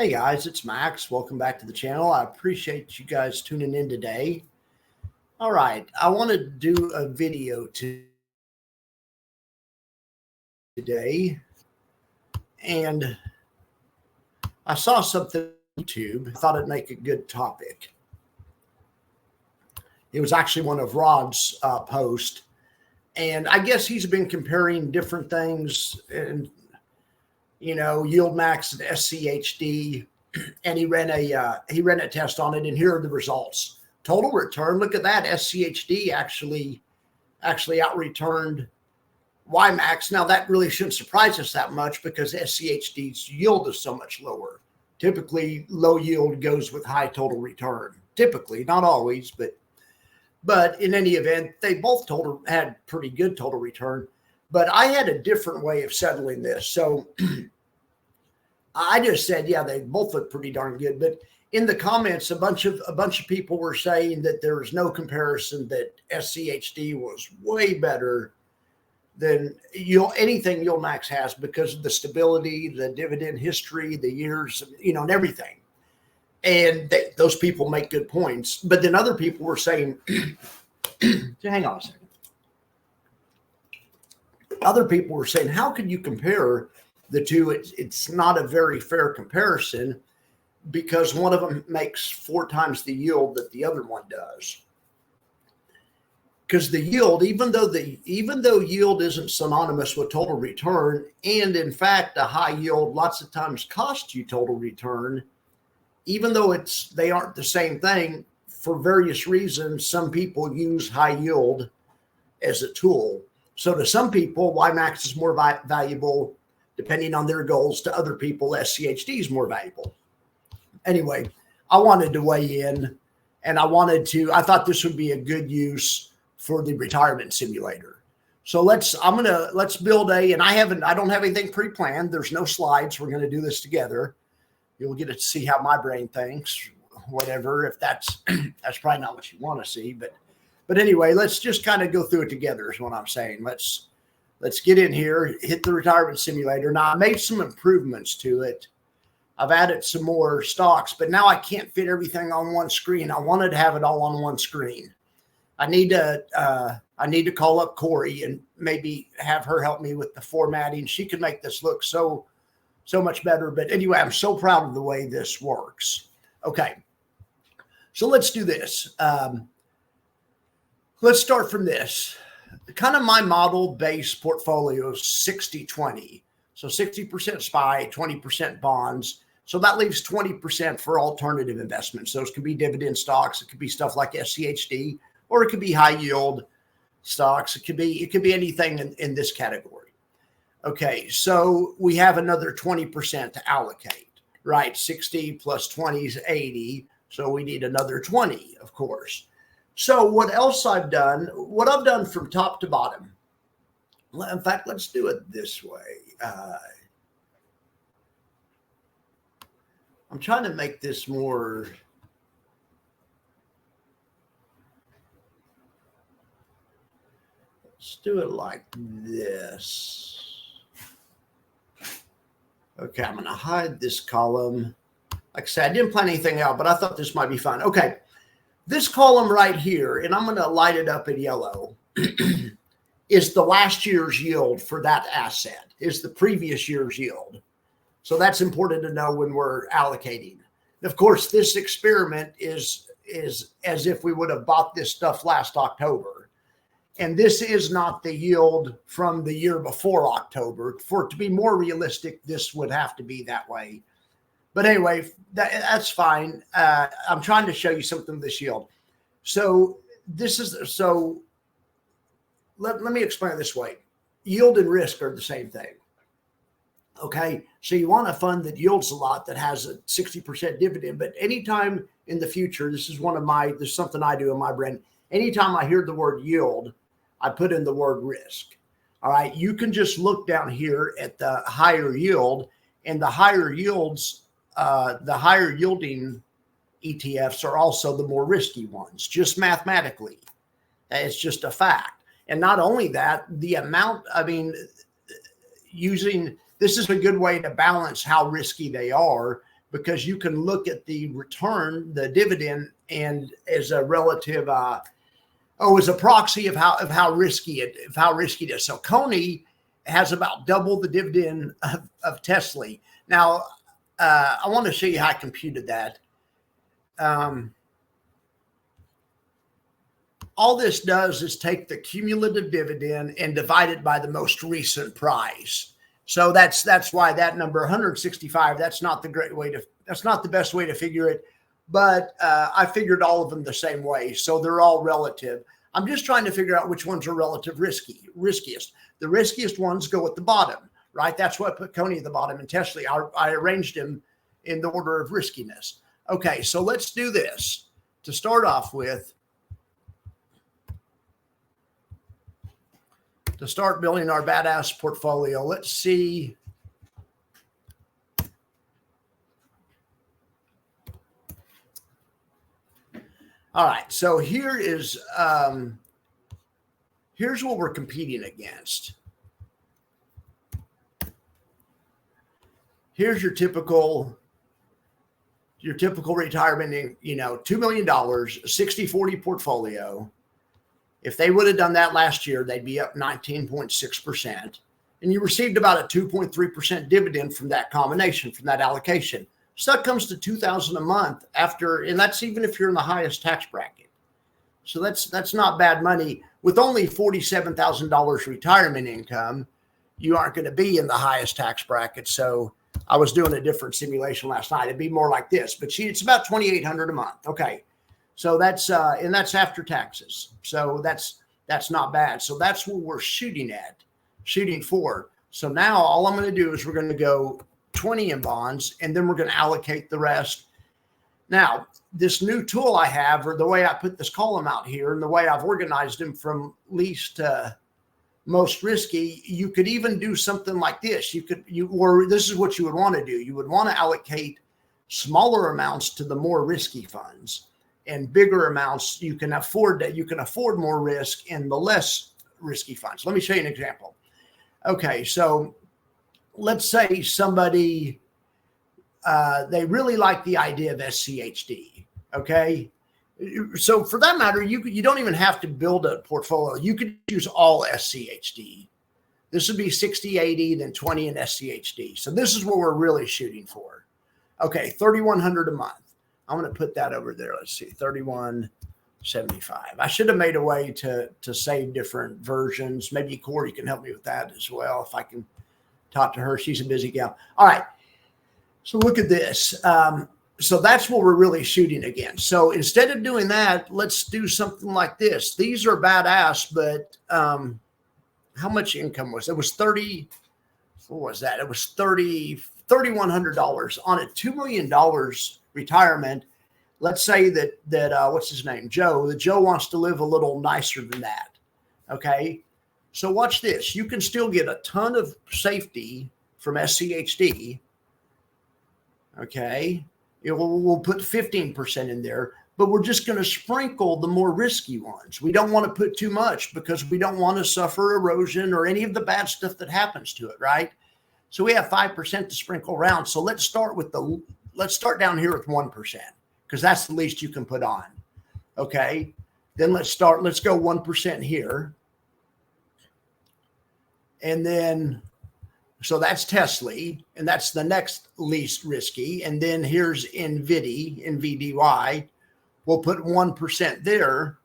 Hey guys, it's Max. Welcome back to the channel. I appreciate you guys tuning in today. All right, I want to do a video today, and I saw something on YouTube. I thought it'd make a good topic. It was actually one of Rod's posts, and I guess he's been comparing different things and YieldMax and SCHD, and he ran a test on it, and here are the results. Total return, look at that. SCHD actually out-returned YMAX. Now that really shouldn't surprise us that much because SCHD's yield is so much lower. Typically, low yield goes with high total return. Typically, not always, but in any event, they both had pretty good total return. But I had a different way of settling this. So I just said, yeah, they both look pretty darn good. But in the comments, a bunch of people were saying that there was no comparison, that SCHD was way better than anything YieldMax has because of the stability, the dividend history, the years, and everything. And those people make good points. But then other people were saying, hang on a second. Other people were saying, how can you compare the two? It's not a very fair comparison because one of them makes 4 times the yield that the other one does. Because the yield, even though yield isn't synonymous with total return, and in fact a high yield lots of times costs you total return, even though they aren't the same thing, for various reasons, some people use high yield as a tool. So to some people, YMAX is more valuable depending on their goals. To other people, SCHD is more valuable. Anyway, I wanted to weigh in, and I thought this would be a good use for the retirement simulator. So let's build and I don't have anything pre-planned. There's no slides. We're going to do this together. You'll get to see how my brain thinks, whatever, if that's probably not what you want to see, but anyway, let's just kind of go through it together is what I'm saying. Let's get in here, hit the retirement simulator. Now I made some improvements to it. I've added some more stocks, but now I can't fit everything on one screen. I wanted to have it all on one screen. I need to call up Corey and maybe have her help me with the formatting. She could make this look so much better. But anyway, I'm so proud of the way this works. Okay, so let's do this. Let's start from this. Kind of my model-based portfolio is 60-20. So 60% SPY, 20% bonds. So that leaves 20% for alternative investments. Those could be dividend stocks. It could be stuff like SCHD, or it could be high yield stocks. It could be anything in this category. Okay, so we have another 20% to allocate, right? 60 plus 20 is 80. So we need another 20, of course. So what else I've done, from top to bottom. In fact, let's do it this way. I'm trying to make this more. Let's do it like this. Okay, I'm going to hide this column. Like I said, I didn't plan anything out, but I thought this might be fun. Okay. This column right here, and I'm going to light it up in yellow, is the last year's yield for that asset, is the previous year's yield. So that's important to know when we're allocating. Of course, this experiment is as if we would have bought this stuff last October. And this is not the yield from the year before October. For it to be more realistic, this would have to be that way. But anyway, that's fine. I'm trying to show you something of this yield. So let me explain it this way. Yield and risk are the same thing. Okay, so you want a fund that yields a lot, that has a 60% dividend. But anytime in the future, this is something I do in my brain. Anytime I hear the word yield, I put in the word risk. All right, you can just look down here at the higher yield, and the higher yields. The higher yielding ETFs are also the more risky ones, just mathematically. It's just a fact. And not only that, the amount, this is a good way to balance how risky they are, because you can look at the return, the dividend, and as a relative, as a proxy of how risky it is. So Coney has about double the dividend of Tesla. Now, I want to show you how I computed that. All this does is take the cumulative dividend and divide it by the most recent price. So that's why that number 165. That's not the best way to figure it. But I figured all of them the same way, so they're all relative. I'm just trying to figure out which ones are riskiest. The riskiest ones go at the bottom, right? That's why I put Coney at the bottom and Tesla. I arranged them in the order of riskiness. Okay, so let's do this. To start off with, to start building our badass portfolio, let's see. All right, so here's what we're competing against. Here's your typical retirement, $2 million, 60-40 portfolio. If they would have done that last year, they'd be up 19.6%. And you received about a 2.3% dividend from that combination, from that allocation. So that comes to $2,000 a month after, and that's even if you're in the highest tax bracket. So that's not bad money. With only $47,000 retirement income, you aren't going to be in the highest tax bracket. So I was doing a different simulation last night. It'd be more like this, but it's about $2,800 a month. Okay. So that's after taxes. So that's not bad. So that's what we're shooting for. So now all I'm going to do is we're going to go 20 in bonds, and then we're going to allocate the rest. Now, this new tool I have, or the way I put this column out here and the way I've organized them from least to most risky, you could even do something like this. Or this is what you would want to do. You would want to allocate smaller amounts to the more risky funds, and bigger amounts you can afford more risk in the less risky funds. Let me show you an example. Okay, so let's say somebody, they really like the idea of SCHD, okay? So for that matter, you don't even have to build a portfolio. You could use all SCHD. This would be 60-80, then 20 in SCHD. So this is what we're really shooting for. Okay, $3,100 a month. I'm going to put that over there. Let's see, $3,175. I should have made a way to save different versions. Maybe Corey can help me with that as well if I can talk to her. She's a busy gal. All right. So look at this. So that's what we're really shooting against. So instead of doing that, let's do something like this. These are badass, but how much income was it? It was what was that? It was $3,100 on a $2 million retirement. Let's say that what's his name? Joe. That Joe wants to live a little nicer than that. Okay. So watch this. You can still get a ton of safety from SCHD. Okay. We'll put 15% in there, but we're just going to sprinkle the more risky ones. We don't want to put too much because we don't want to suffer erosion or any of the bad stuff that happens to it, right? So we have 5% to sprinkle around. So let's start down here with 1% because that's the least you can put on. Okay. Then let's go 1% here. And then, so that's Tesla, and that's the next least risky. And then here's NVDY. We'll put 1% there.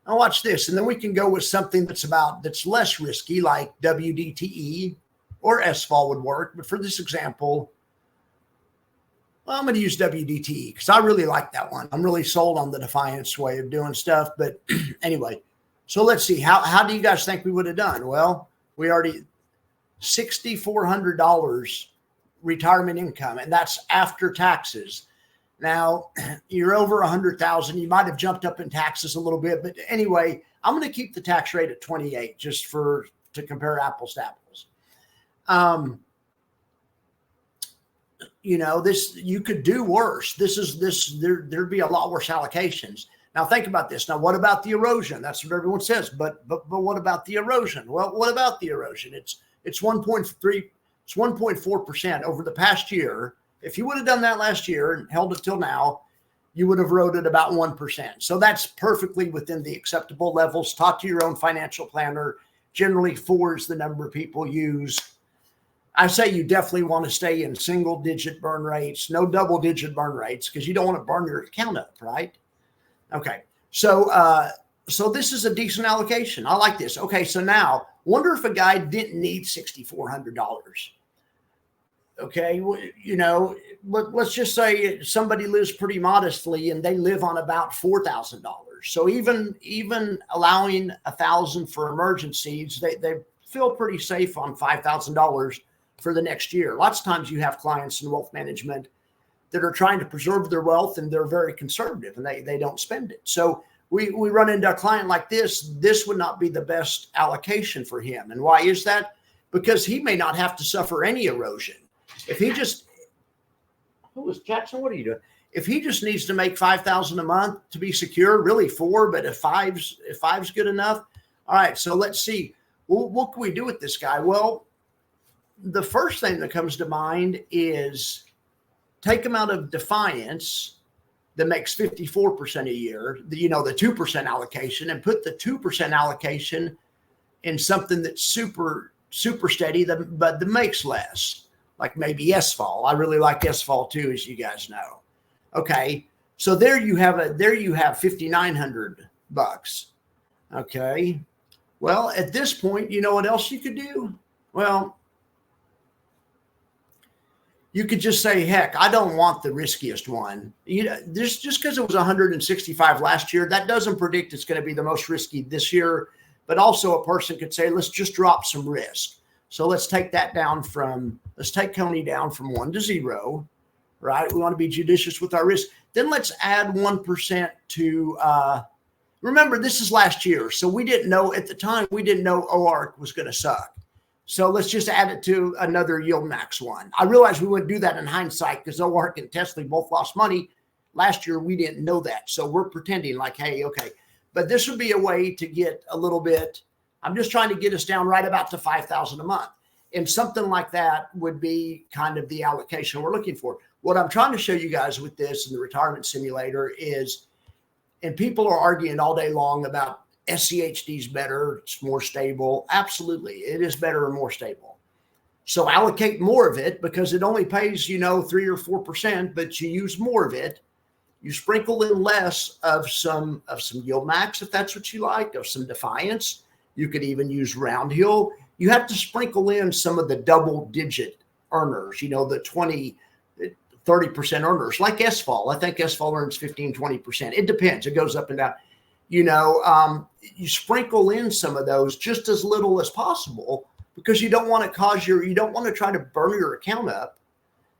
Now watch this. And then we can go with something that's less risky, like WDTE or SFOL would work. But for this example, I'm going to use WDTE because I really like that one. I'm really sold on the Defiance way of doing stuff. But anyway, so let's see. How do you guys think we would have done? Well, we already $6,400 retirement income, and that's after taxes. Now you're over 100,000. You might have jumped up in taxes a little bit, but anyway, I'm going to keep the tax rate at 28 just to compare apples to apples. You could do worse. There'd be a lot worse allocations. Now think about this. Now, what about the erosion? That's what everyone says. But what about the erosion? Well, what about the erosion? It's 1.4% over the past year. If you would have done that last year and held it till now, you would have eroded about 1%. So that's perfectly within the acceptable levels. Talk to your own financial planner. Generally, 4 is the number people use. I say you definitely want to stay in single-digit burn rates, no double-digit burn rates, because you don't want to burn your account up, right? Okay, so this is a decent allocation. I like this. Okay, so now, wonder if a guy didn't need $6,400. Okay, you know, let's just say somebody lives pretty modestly and they live on about $4,000. So even allowing $1,000 for emergencies, they feel pretty safe on $5,000 for the next year. Lots of times you have clients in wealth management that are trying to preserve their wealth and they're very conservative and they don't spend it. So we run into a client like this. This would not be the best allocation for him. And why is that? Because he may not have to suffer any erosion. If he just, who was Jackson? What are you doing? If he just needs to make $5,000 a month to be secure, really 4, but if five's good enough. All right, so let's see. Well, what can we do with this guy? Well, the first thing that comes to mind is take him out of Defiance that makes 54% a year, the 2% allocation, and put the 2% allocation in something that's super steady, but that makes less. Like maybe SFAL. I really like SFAL too, as you guys know. Okay, so there you have $5,900. Okay, well at this point, you know what else you could do? Well, you could just say, heck, I don't want the riskiest one. Just because it was 165 last year, that doesn't predict it's going to be the most risky this year. But also a person could say, let's just drop some risk. So let's take Coney down from 1 to 0, right? We want to be judicious with our risk. Then let's add 1% to, remember, this is last year. So we didn't know at the time, OARC was going to suck. So let's just add it to another YieldMax one. I realize we wouldn't do that in hindsight because OARC and Tesla both lost money. Last year, we didn't know that. So we're pretending like, hey, okay. But this would be a way to get a little bit, I'm just trying to get us down right about to $5,000 a month. And something like that would be kind of the allocation we're looking for. What I'm trying to show you guys with this in the retirement simulator is, and people are arguing all day long about SCHD is better, it's more stable. Absolutely, it is better and more stable. So allocate more of it because it only pays, 3 or 4%, but you use more of it. You sprinkle in less of some YieldMax if that's what you like, of some Defiance. You could even use Roundhill. You have to sprinkle in some of the double-digit earners, the 20, 30% earners, like SFAL. I think SFAL earns 15, 20%. It depends. It goes up and down. You sprinkle in some of those just as little as possible because you don't want to try to burn your account up.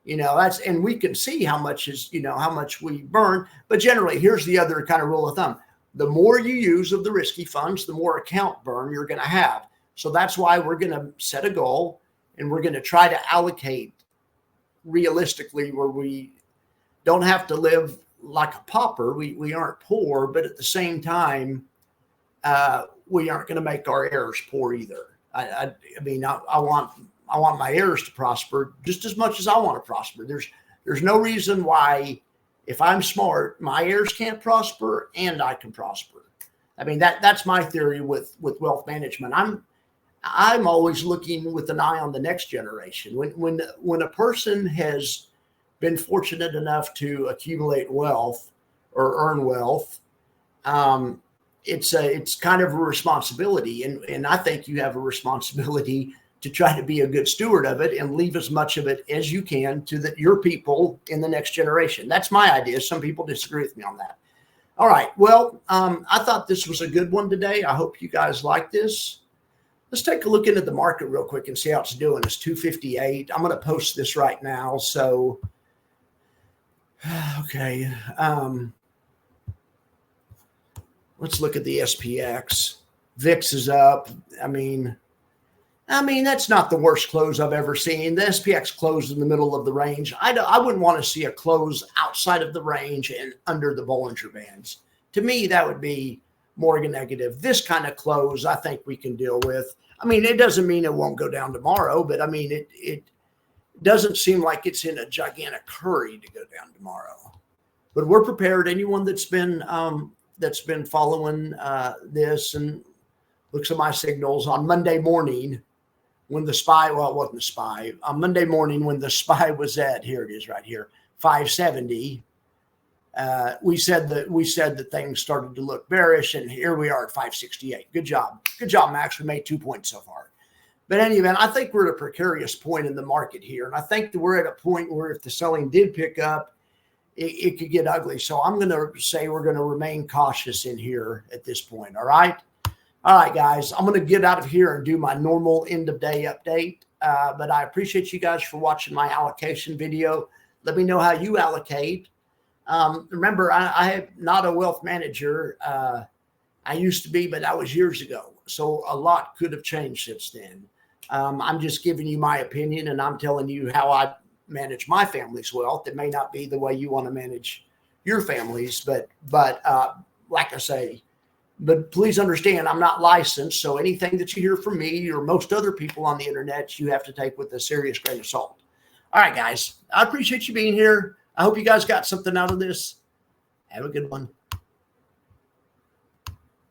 And we can see how much we burn. But generally, here's the other kind of rule of thumb. The more you use of the risky funds, the more account burn you're going to have. So that's why we're going to set a goal and we're going to try to allocate realistically where we don't have to live like a pauper. We aren't poor, but at the same time, we aren't going to make our heirs poor either. I want my heirs to prosper just as much as I want to prosper. There's no reason why, if I'm smart, my heirs can't prosper and I can prosper. I mean, that's my theory with wealth management. I'm always looking with an eye on the next generation. When a person has been fortunate enough to accumulate wealth or earn wealth, it's kind of a responsibility. And I think you have a responsibility to try to be a good steward of it and leave as much of it as you can to your people in the next generation. That's my idea. Some people disagree with me on that. All right. Well, I thought this was a good one today. I hope you guys like this. Let's take a look into the market real quick and see how it's doing. It's 258. I'm going to post this right now. So, okay. Let's look at the SPX. VIX is up. I mean, that's not the worst close I've ever seen. The SPX closed in the middle of the range. I wouldn't want to see a close outside of the range and under the Bollinger Bands. To me, that would be more negative. This kind of close, I think we can deal with. I mean, it doesn't mean it won't go down tomorrow, but I mean, doesn't seem like it's in a gigantic hurry to go down tomorrow. But we're prepared. Anyone that's been following this and looks at my signals on Monday morning when the SPY, well, it wasn't the SPY, on Monday morning when the SPY was at, here it is right here, 570. We said that things started to look bearish, and here we are at 568. Good job, Max. We made 2 points so far. But in any event, I think we're at a precarious point in the market here, and I think that we're at a point where if the selling did pick up, it could get ugly. So I'm going to say we're going to remain cautious in here at this point. All right. All right, guys, I'm going to get out of here and do my normal end of day update. But I appreciate you guys for watching my allocation video. Let me know how you allocate. Remember, I am not a wealth manager. I used to be, but that was years ago. So a lot could have changed since then. I'm just giving you my opinion, and I'm telling you how I manage my family's wealth. It may not be the way you want to manage your families, but like I say, but please understand, I'm not licensed. So anything that you hear from me or most other people on the internet, you have to take with a serious grain of salt. All right, guys, I appreciate you being here. I hope you guys got something out of this. Have a good one.